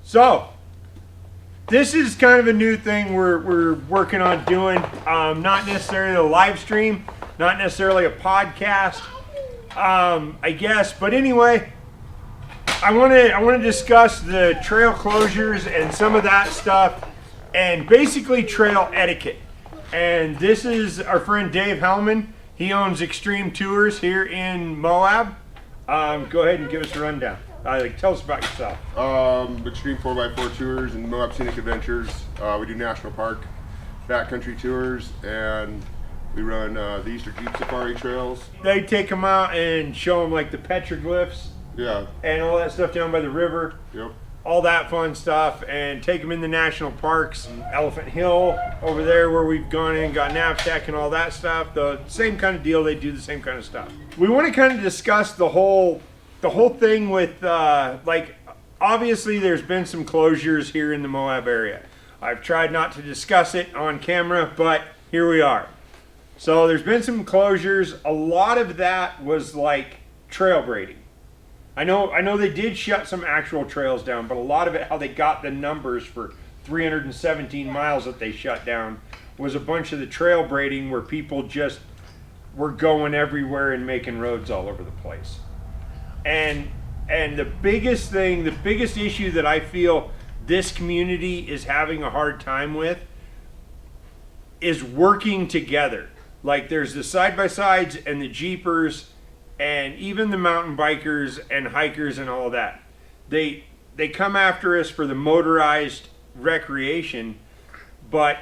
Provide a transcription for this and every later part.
So, this is kind of a new thing we're working on doing. Not necessarily a live stream, not necessarily a podcast, I guess. But anyway, I want to discuss the trail closures and some of that stuff, and basically trail etiquette. And this is our friend Dave Hellman. He owns Extreme Tours here in Moab. Go ahead and give us a rundown. Tell us about yourself. Extreme 4x4 tours and Moab Scenic Adventures. We do national park, backcountry tours, and we run the Easter Jeep Safari trails. They take them out and show them like the petroglyphs, Yeah. and all that stuff down by the river. Yep. All that fun stuff, and take them in the national parks. Elephant Hill over there where we've gone in, got knapsack and all that stuff. The same kind of deal. They do the same kind of stuff. We want to kind of discuss the whole thing with obviously there's been some closures here in the Moab area. I've tried not to discuss it on camera, but here we are. So there's been some closures. A lot of that was like trail braiding. I know they did shut some actual trails down, but a lot of it, how they got the numbers for 317 miles that they shut down, was a bunch of the trail braiding where people just were going everywhere and making roads all over the place. And the biggest thing, the biggest issue that I feel this community is having a hard time with is working together. Like there's the side-by-sides and the Jeepers and even the mountain bikers and hikers and all that. They come after us for the motorized recreation, but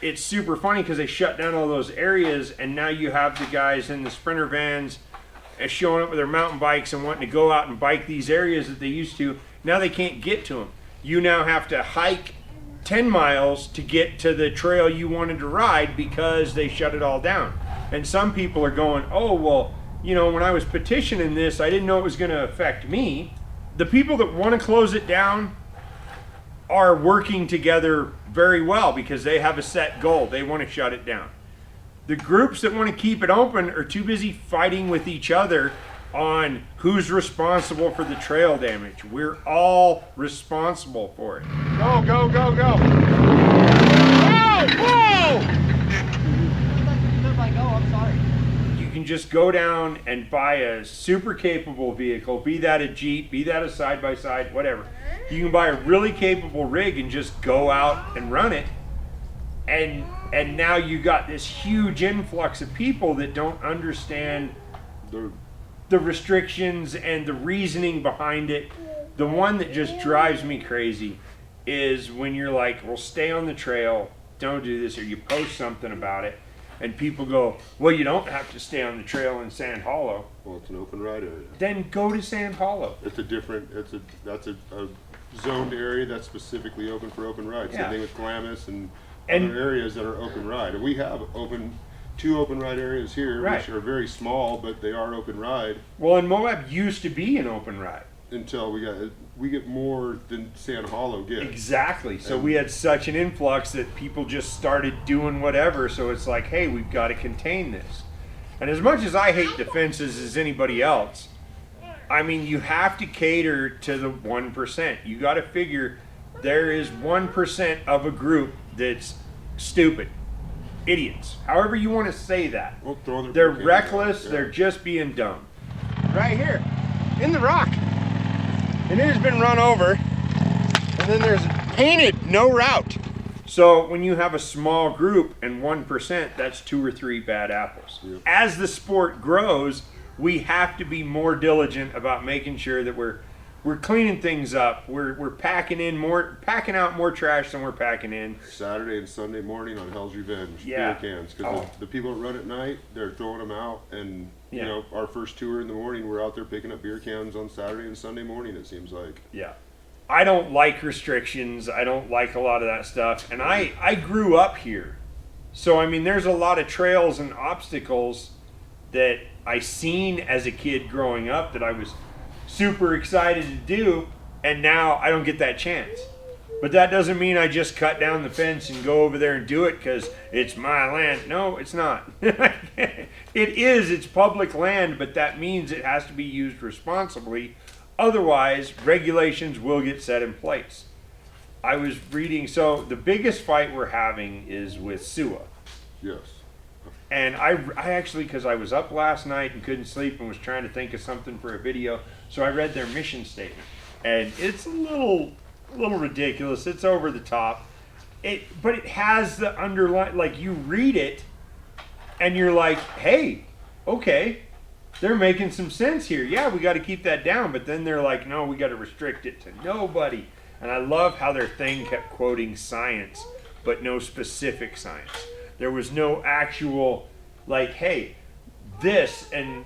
it's super funny because they shut down all those areas, and now you have the guys in the Sprinter vans showing up with their mountain bikes and wanting to go out and bike these areas that they used to. Now they can't get to them. You now have to hike 10 miles to get to the trail you wanted to ride because they shut it all down. And some people are going, oh, well, you know, when I was petitioning this, I didn't know it was going to affect me. The people that want to close it down are working together very well because they have a set goal. They want to shut it down. The groups that want to keep it open are too busy fighting with each other on who's responsible for the trail damage. We're all responsible for it. Go, go, go, go. Whoa, whoa! I'm sorry. You can just go down and buy a super capable vehicle, be that a Jeep, be that a side-by-side, whatever. You can buy a really capable rig and just go out and run it. And now you got this huge influx of people that don't understand the restrictions and the reasoning behind it. The one that just drives me crazy is when you're like, well, stay on the trail, don't do this, or you post something about it, and people go, well, you don't have to stay on the trail in Sand Hollow. Well, it's an open ride area. Then go to Sand Hollow. That's a zoned area that's specifically open for open rides. Yeah. Same thing with Glamis and other areas that are open ride. And we have two open ride areas here, right, which are very small, but they are open ride. Well, and Moab used to be an open ride. Until we get more than Sand Hollow gets. Exactly. So we had such an influx that people just started doing whatever. So it's like, hey, we've got to contain this. And as much as I hate defenses as anybody else, I mean, you have to cater to the 1%. You got to figure there is 1% of a group that's stupid. Idiots. However you want to say that. Well, they're reckless. Yeah. They're just being dumb. Right here, in the rock. And it has been run over. And then there's painted no route. So when you have a small group and 1%, that's 2 or 3 bad apples. Yep. As the sport grows, we have to be more diligent about making sure that we're cleaning things up. We're packing out more trash than we're packing in. Saturday and Sunday morning on Hell's Revenge. Yeah. Beer cans, because the people that run at night, they're throwing them out, and you know, our first tour in the morning, we're out there picking up beer cans on Saturday and Sunday morning. It seems like. Yeah. I don't like restrictions. I don't like a lot of that stuff, and I grew up here, so I mean, there's a lot of trails and obstacles that I seen as a kid growing up that I was super excited to do, and now I don't get that chance. But that doesn't mean I just cut down the fence and go over there and do it because it's my land. No, it's not. It is. It's public land, but that means it has to be used responsibly. Otherwise, regulations will get set in place. I was reading, so the biggest fight we're having is with SUA. Yes. And I actually, because I was up last night and couldn't sleep and was trying to think of something for a video, so I read their mission statement. And it's a little ridiculous. It's over the top. But it has the underline, like you read it and you're like, hey, okay, they're making some sense here. Yeah, we got to keep that down. But then they're like, no, we got to restrict it to nobody. And I love how their thing kept quoting science, but no specific science. There was no actual, like, hey, this, and,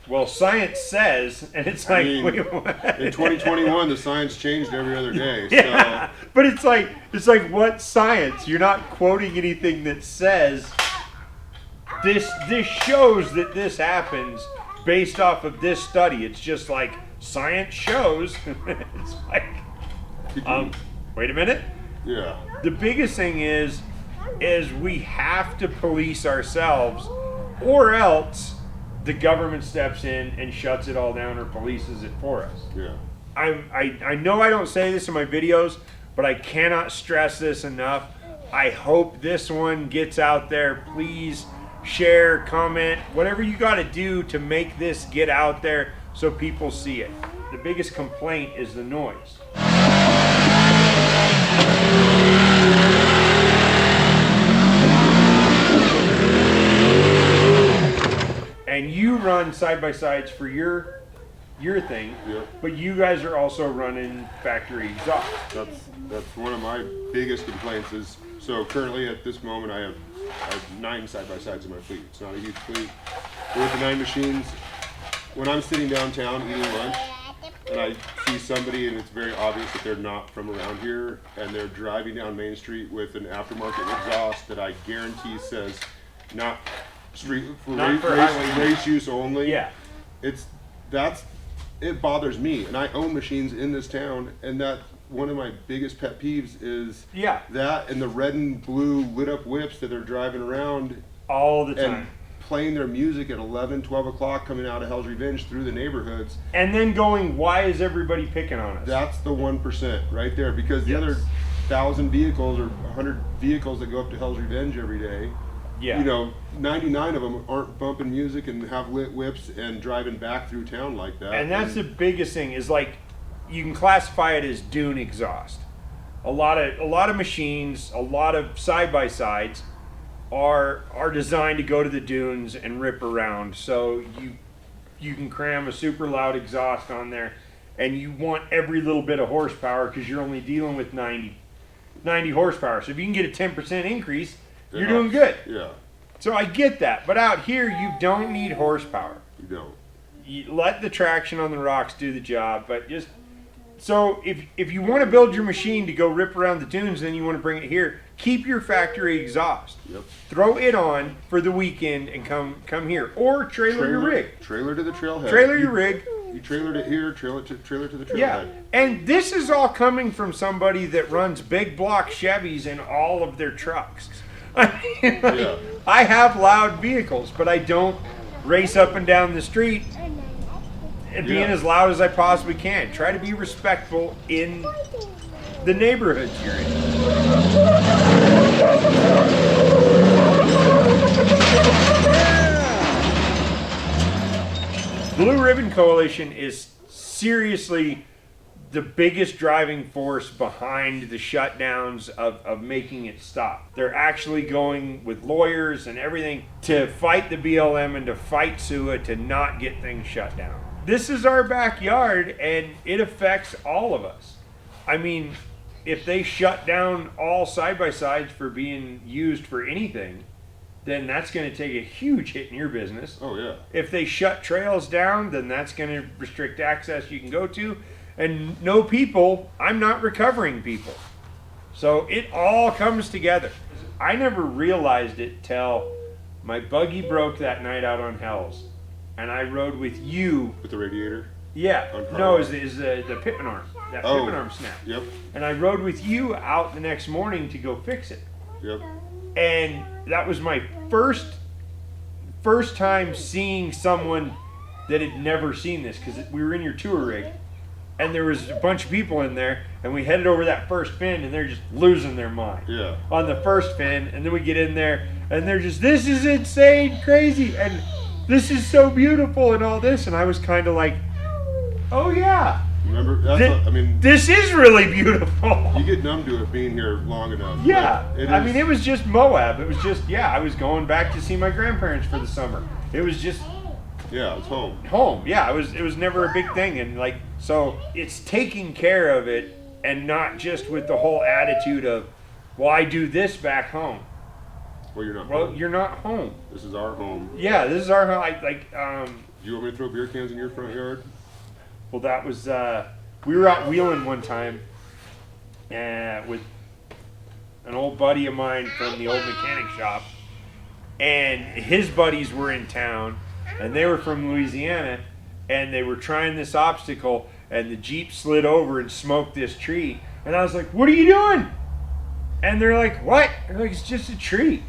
well, science says, and it's like, wait, what? In 2021, the science changed every other day. Yeah, So. but it's like, what science? You're not quoting anything that says, this shows that this happens based off of this study. It's just like, science shows. It's like, wait a minute. Yeah. The biggest thing is we have to police ourselves, or else the government steps in and shuts it all down or polices it for us. Yeah. I know I don't say this in my videos, but I cannot stress this enough. I hope this one gets out there. Please share, comment, whatever you got to do to make this get out there so people see it. The biggest complaint is the noise. And you run side-by-sides for your thing, Yep. but you guys are also running factory exhaust. That's one of my biggest complaints is, so currently at this moment I have 9 side-by-sides in my fleet. It's not a huge fleet. With the 9 machines, when I'm sitting downtown eating lunch and I see somebody and it's very obvious that they're not from around here and they're driving down Main Street with an aftermarket exhaust that I guarantee says not street for race use only. Yeah. It bothers me, and I own machines in this town, and that one of my biggest pet peeves is that and the red and blue lit up whips that they're driving around all the time and playing their music at 11, 12 o'clock coming out of Hell's Revenge through the neighborhoods. And then going, why is everybody picking on us? That's the 1% right there, because the other 1,000 vehicles or 100 vehicles that go up to Hell's Revenge every day, Yeah. 99 of them aren't bumping music and have lit whips and driving back through town like that. And that's the biggest thing is, like, you can classify it as dune exhaust. A lot of machines, a lot of side-by-sides are designed to go to the dunes and rip around. So you can cram a super loud exhaust on there, and you want every little bit of horsepower because you're only dealing with 90 horsepower. So if you can get a 10% increase, you're doing good. Yeah. So I get that, but out here you don't need horsepower. You don't. You let the traction on the rocks do the job, but just so if you want to build your machine to go rip around the dunes, then you want to bring it here. Keep your factory exhaust. Yep. Throw it on for the weekend and come here, or trailer your rig. Trailer to the trailhead. Trailer your rig. You trailered it here. Trailer to the trailhead. Yeah, and this is all coming from somebody that runs big block Chevys in all of their trucks. Yeah. I have loud vehicles, but I don't race up and down the street and being as loud as I possibly can. Try to be respectful in the neighborhoods you're in. Blue Ribbon Coalition is seriously the biggest driving force behind the shutdowns of making it stop. They're actually going with lawyers and everything to fight the BLM and to fight SUA to not get things shut down. This is our backyard and it affects all of us. I mean, if they shut down all side-by-sides for being used for anything, then that's going to take a huge hit in your business. Oh, yeah. If they shut trails down, then that's going to restrict access you can go to. And no people, I'm not recovering people. So it all comes together. I never realized it till my buggy broke that night out on Hells. And I rode with you. With the radiator? Yeah. No, it was the Pittman arm. That Pittman arm snapped. Yep. And I rode with you out the next morning to go fix it. Yep. And that was my first time seeing someone that had never seen this, because we were in your tour rig and there was a bunch of people in there, and we headed over that first fin, and they're just losing their mind on the first fin, and then we get in there, and they're just, this is insane, crazy, and this is so beautiful, and all this, and I was kind of like, oh yeah. Remember, that's I mean, this is really beautiful. You get numb to it being here long enough. Yeah, I mean, it was just Moab. It was just, I was going back to see my grandparents for the summer. It was just, yeah, it's home. Home, yeah. It was never a big thing, and like, so it's taking care of it, and not just with the whole attitude of, well, I do this back home. Well, you're not. Well, you're not home. This is our home. Yeah, this is our home. Do you want me to throw beer cans in your front yard? Well, that was, we were out wheeling one time with an old buddy of mine from the old mechanic shop, and his buddies were in town, and they were from Louisiana, and they were trying this obstacle, and the Jeep slid over and smoked this tree, and I was like, what are you doing? And they're like, what? They're like, it's just a tree.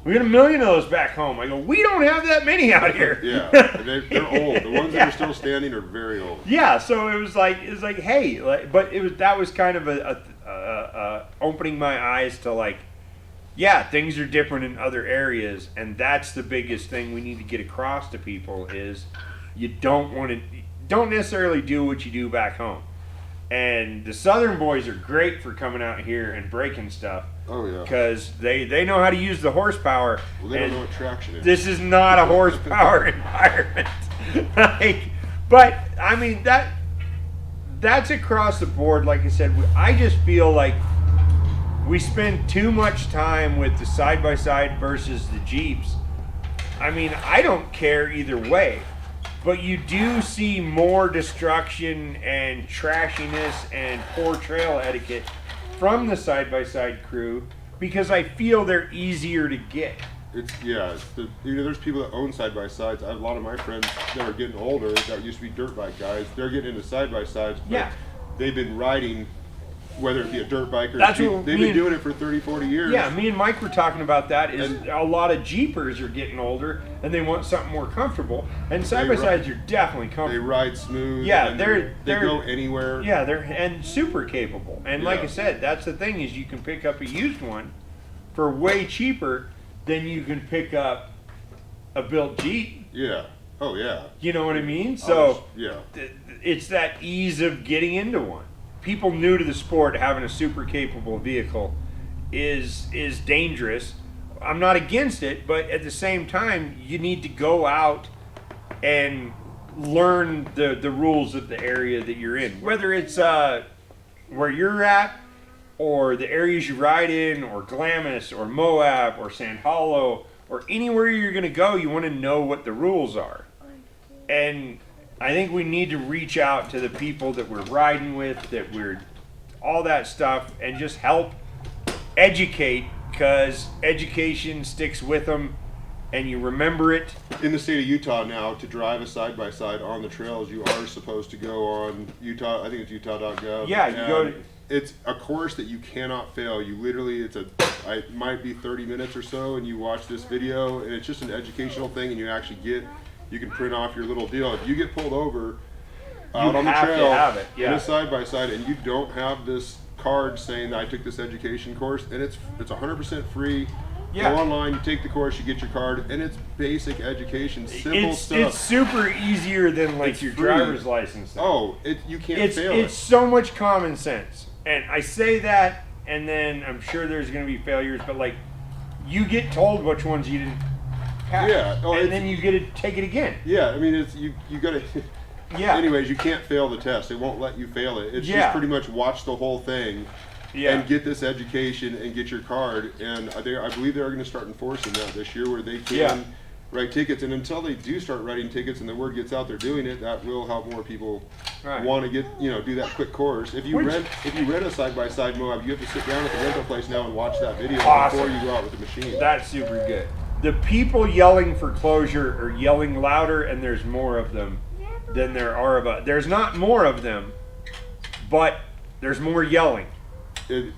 We got 1 million of those back home. I go, we don't have that many out here. Yeah, they're old. The ones that are still standing are very old. Yeah, so it was like, hey, but that was kind of a opening my eyes to like, yeah, things are different in other areas, and that's the biggest thing we need to get across to people is you don't necessarily do what you do back home. And the Southern boys are great for coming out here and breaking stuff. Oh yeah. Because they know how to use the horsepower. Well, they don't know what traction is. This is not a horsepower environment. But I mean that's across the board. Like I said, I just feel like we spend too much time with the side-by-side versus the Jeeps. I mean, I don't care either way. But you do see more destruction and trashiness and poor trail etiquette from the side-by-side crew because I feel they're easier to get. There's people that own side-by-sides. I have a lot of my friends that are getting older that used to be dirt bike guys. They're getting into side-by-sides, but they've been riding, whether it be a dirt bike or a Jeep, they've been doing it for 30, 40 years. Yeah, me and Mike were talking about that. A lot of Jeepers are getting older and they want something more comfortable. And side-by-sides are definitely comfortable. They ride smooth. Yeah, they go anywhere. Yeah, they're super capable. And like I said, that's the thing is you can pick up a used one for way cheaper than you can pick up a built Jeep. Yeah. Oh yeah. You know what I mean? So yeah, it's that ease of getting into one. People new to the sport having a super capable vehicle is dangerous. I'm not against it, but at the same time, you need to go out and learn the rules of the area that you're in. Whether it's where you're at, or the areas you ride in, or Glamis, or Moab, or Sand Hollow, or anywhere you're going to go, you want to know what the rules are. And I think we need to reach out to the people that we're riding with, all that stuff, and just help educate, because education sticks with them, and you remember it. In the state of Utah now, to drive a side-by-side on the trails, you are supposed to go on Utah, I think it's utah.gov. Yeah, you go to... It's a course that you cannot fail. You literally, it might be 30 minutes or so, and you watch this video, and it's just an educational thing, and you can print off your little deal. If you get pulled over out on the trail in a side-by-side and you don't have this card saying that I took this education course, and it's 100% free. Yeah. Go online, you take the course, you get your card, and it's basic education, simple stuff. It's super easier than like your driver's license thing. Oh, you can't fail it. It's so much common sense. And I say that, and then I'm sure there's going to be failures, but like, you get told which ones you didn't pass. Yeah. Oh, and then you get to take it again. Yeah, I mean, you got to... Yeah. Anyways, you can't fail the test. They won't let you fail it. It's just pretty much watch the whole thing and get this education and get your card. And I believe they're going to start enforcing that this year where they can write tickets. And until they do start writing tickets and the word gets out they're doing it, that will help more people want to get, do that quick course. If you rent a side-by-side Moab, you have to sit down at the rental place now and watch that video before you go out with the machine. That's super good. The people yelling for closure are yelling louder, and there's more of them than there are of us. There's not more of them, but there's more yelling. And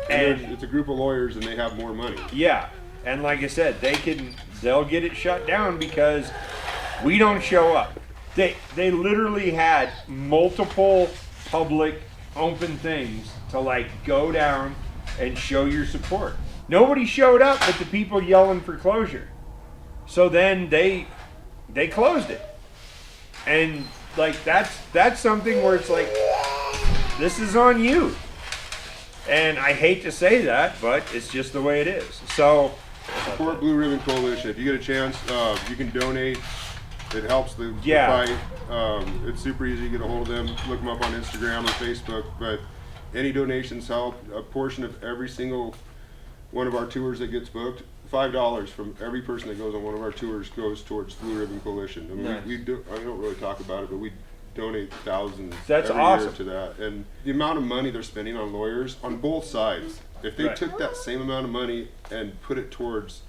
it's a group of lawyers, and they have more money. Yeah, and like I said, they'll get it shut down because we don't show up. They literally had multiple public open things to like go down and show your support. Nobody showed up but the people yelling for closure. So then they closed it. And like that's something where it's like, this is on you. And I hate to say that, but it's just the way it is. So support Blue Ribbon Coalition. If you get a chance, you can donate. It helps the fight. It's super easy to get a hold of them. Look them up on Instagram or Facebook. But any donations help. A portion of every single one of our tours that gets booked, $5 from every person that goes on one of our tours goes towards Blue Ribbon Coalition. I mean, Nice. I don't really talk about it, but we donate thousands That's every awesome. year to that. And the amount of money they're spending on lawyers on both sides, if they Right. took that same amount of money and put it towards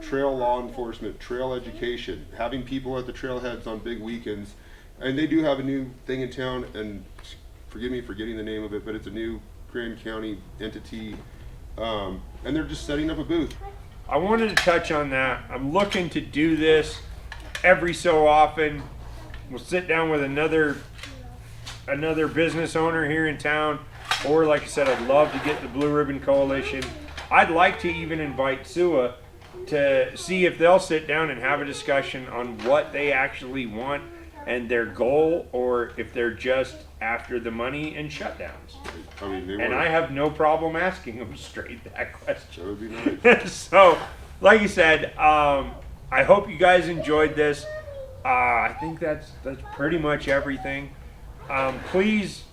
trail law enforcement, trail education, having people at the trailheads on big weekends, and they do have a new thing in town, and forgive me for getting the name of it, but it's a new Grand County entity, and they're just setting up a booth. I wanted to touch on that. I'm looking to do this every so often. We'll sit down with another business owner here in town, or like I said, I'd love to get the Blue Ribbon Coalition. I'd like to even invite SUA to see if they'll sit down and have a discussion on what they actually want and their goal, or if they're just after the money and shutdowns. I mean, they And want I have no problem asking them straight that that question. would be nice. So, like you said, I hope you guys enjoyed this. I think that's pretty much everything. Please,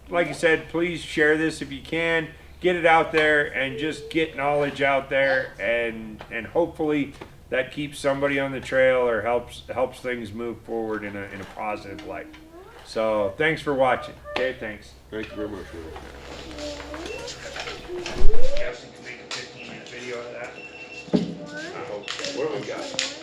like I said, please share this if you can. Get it out there and just get knowledge out there, and hopefully that keeps somebody on the trail or helps things move forward in a positive light. So thanks for watching. Okay, thanks. Thank you very much, Will. Guess you can make a 15-minute video out of that. I hope. What do we got?